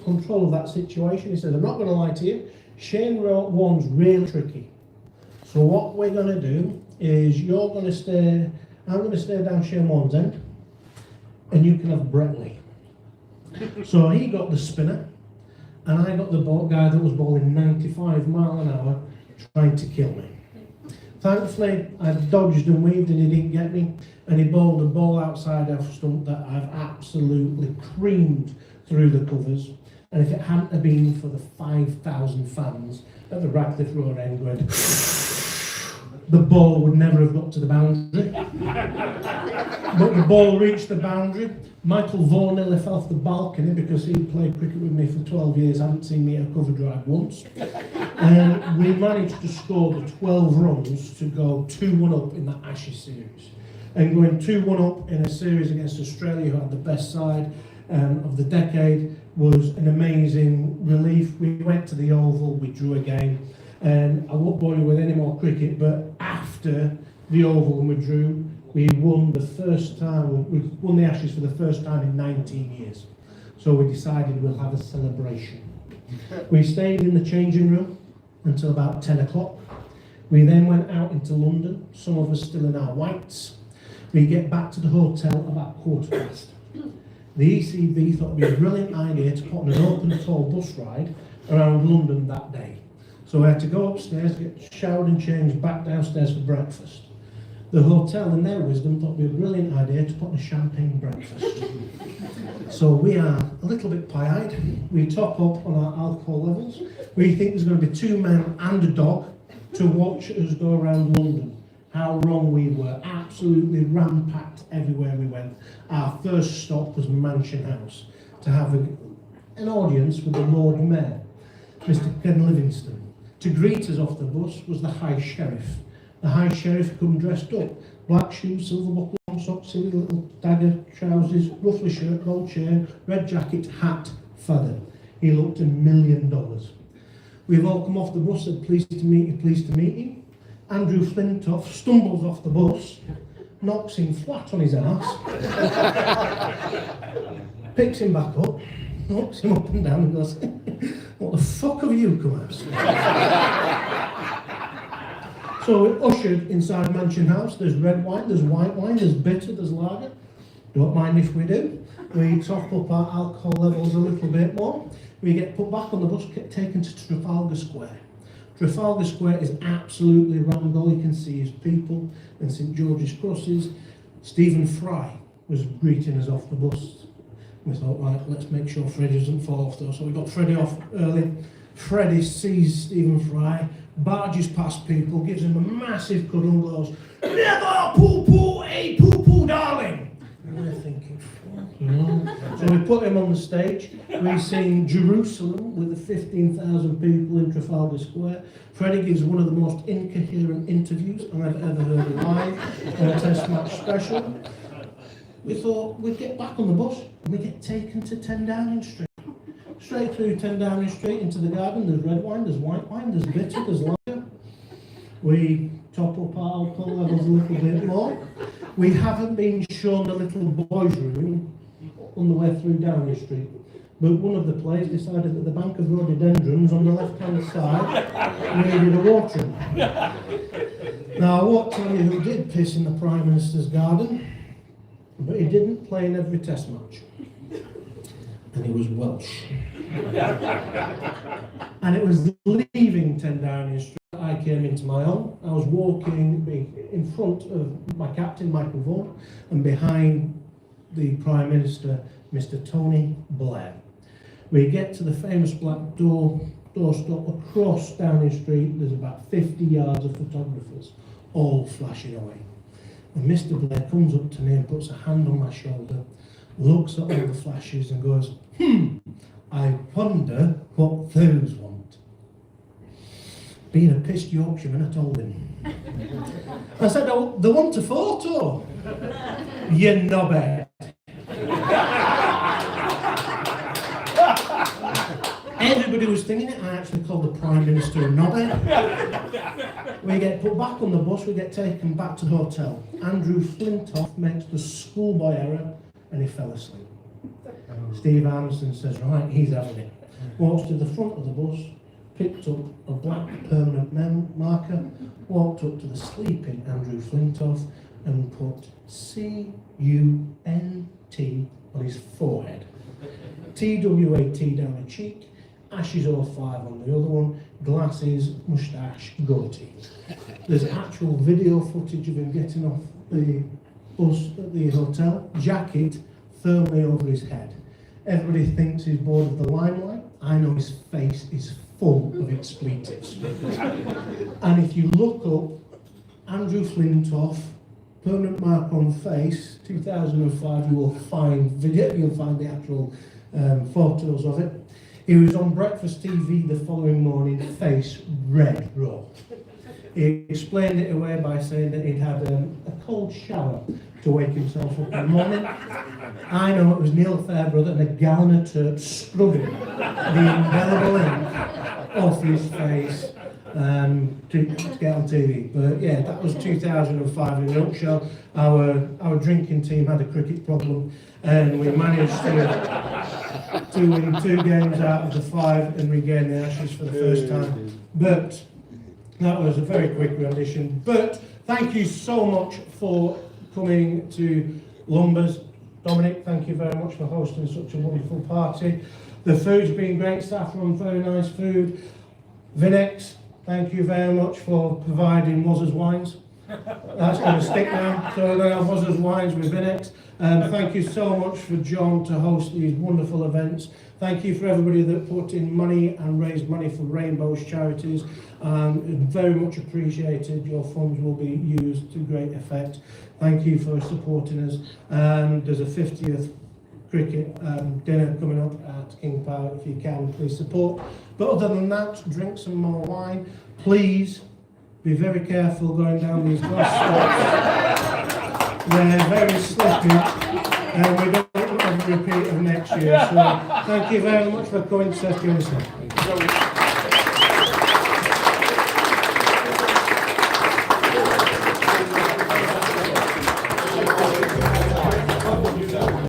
control of that situation. He said, I'm not going to lie to you, Shane one's really tricky. So what we're going to do is I'm going to stay down Shane one's end, and you can have Bretley. So he got the spinner, and I got the guy that was bowling 95 mile an hour, trying to kill me. Thankfully, I dodged and weaved and he didn't get me, and he bowled a ball outside off stump that I've absolutely creamed through the covers. And if it hadn't have been for the 5,000 fans at the Radcliffe Road end going, the ball would never have got to the boundary. But the ball reached the boundary. Michael Vaughan nearly fell off the balcony because he played cricket with me for 12 years, hadn't seen me at a cover drive once. And we managed to score the 12 runs to go 2-1 up in the Ashes series. And going 2-1 up in a series against Australia, who had the best side of the decade, was an amazing relief. We went to the Oval, we drew a game. And I won't bore you with any more cricket, but after the Oval and we drew, we won the first time, we won the Ashes for the first time in 19 years. So we decided we'll have a celebration. We stayed in the changing room until about 10 o'clock. We then went out into London, some of us still in our whites. We get back to the hotel about 1:15. The ECB thought it would be a brilliant idea to put on an open tall bus ride around London that day. So I had to go upstairs, get showered and changed, back downstairs for breakfast. The hotel, in their wisdom, thought it would be a brilliant idea to put on a champagne breakfast. So we are a little bit pie-eyed. We top up on our alcohol levels. We think there's going to be 2 men and a dog to watch us go around London. How wrong we were. Absolutely ram-packed everywhere we went. Our first stop was Mansion House to have an audience with the Lord Mayor, Mr. Ken Livingstone. To greet us off the bus was the High Sheriff. The High Sheriff come dressed up. Black shoes, silver buckle, long socks, silly little dagger, trousers, ruffly shirt, gold chain, red jacket, hat, feather. He looked $1 million. We've all come off the bus, said pleased to meet you, pleased to meet you. Andrew Flintoff stumbles off the bus, knocks him flat on his arse, picks him back up, knocks him up and down and goes, what the fuck have you come at? So we're ushered inside Mansion House. There's red wine, there's white wine, there's bitter, there's lager. Don't mind if we do. We top up our alcohol levels a little bit more. We get put back on the bus, get taken to Trafalgar Square. Trafalgar Square is absolutely rammed. All you can see is people and St George's crosses. Stephen Fry was greeting us off the bus. We thought, right, let's make sure Freddie doesn't fall off though. So we got Freddie off early. Freddie sees Stephen Fry, barges past people, gives him a massive cuddle and goes, never poo-poo, hey poo-poo darling. And we're thinking, So we put him on the stage. We sing Jerusalem with the 15,000 people in Trafalgar Square. Freddie gives one of the most incoherent interviews I've ever heard live on a Test Match special. We thought we'd get back on the bus and we get taken to 10 Downing Street. Straight through 10 Downing Street into the garden. There's red wine, there's white wine, there's bitter, there's lager. We top up our alcohol levels a little bit more. We haven't been shown the little boys' room on the way through Downing Street, but one of the players decided that the bank of rhododendrons on the left-hand side needed a watering. Now I won't tell you who did piss in the Prime Minister's garden, but he didn't play in every Test match, and he was Welsh. And it was leaving 10 Downing Street I came into my own. I was walking in front of my captain, Michael Vaughan, and behind the Prime Minister, Mr. Tony Blair. We get to the famous black doorstop across Downing Street. There's about 50 yards of photographers, all flashing away. And Mr. Blair comes up to me and puts a hand on my shoulder, looks at all the flashes and goes, I wonder what those want. Being a pissed Yorkshireman, I told him. I said, oh, they want a photo. You knobhead. Everybody was thinking it. I actually called the Prime Minister a knobhead. We get put back on the bus, we get taken back to the hotel. Andrew Flintoff makes the schoolboy error and he fell asleep. Steve Anderson says, right, he's having it. Walks to the front of the bus, picked up a black permanent marker, walked up to the sleeping Andrew Flintoff and put C-U-N-T on his forehead. T-W-A-T down the cheek, Ashes 05 on the other one, glasses, moustache, goatee. There's actual video footage of him getting off the bus at the hotel, jacket firmly over his head. Everybody thinks he's bored of the limelight. I know his face is full of expletives. And if you look up Andrew Flintoff, permanent mark on face, 2005, you will find video, you'll find the actual photos of it. He was on breakfast TV the following morning, face red raw. He explained it away by saying that he'd had a cold shower to wake himself up in the morning. I know it was Neil Fairbrother and a gallon of turp scrubbing the indelible ink off his face to get on TV. But yeah, that was 2005 in Yorkshire. Our drinking team had a cricket problem and we managed to win 2 games out of the 5 and regain the Ashes for the first time. But that was a very quick rendition. But thank you so much for coming to Lumbers. Dominic, thank you very much for hosting such a wonderful party. The food's been great, staff run very nice food. Vinex, thank you very much for providing Wozzers wines. That's going to stick now, so we're going to have Wozzers wines with Vinex. Thank you so much for John to host these wonderful events. Thank you for everybody that put in money and raised money for Rainbow's charities. Very much appreciated. Your funds will be used to great effect. Thank you for supporting us. There's a 50th cricket dinner coming up at King Power. If you can, please support. But other than that, drink some more wine. Please be very careful going down these glass steps. They're very slippy, and we don't want to repeat of next year. So thank you very much for coming to Session.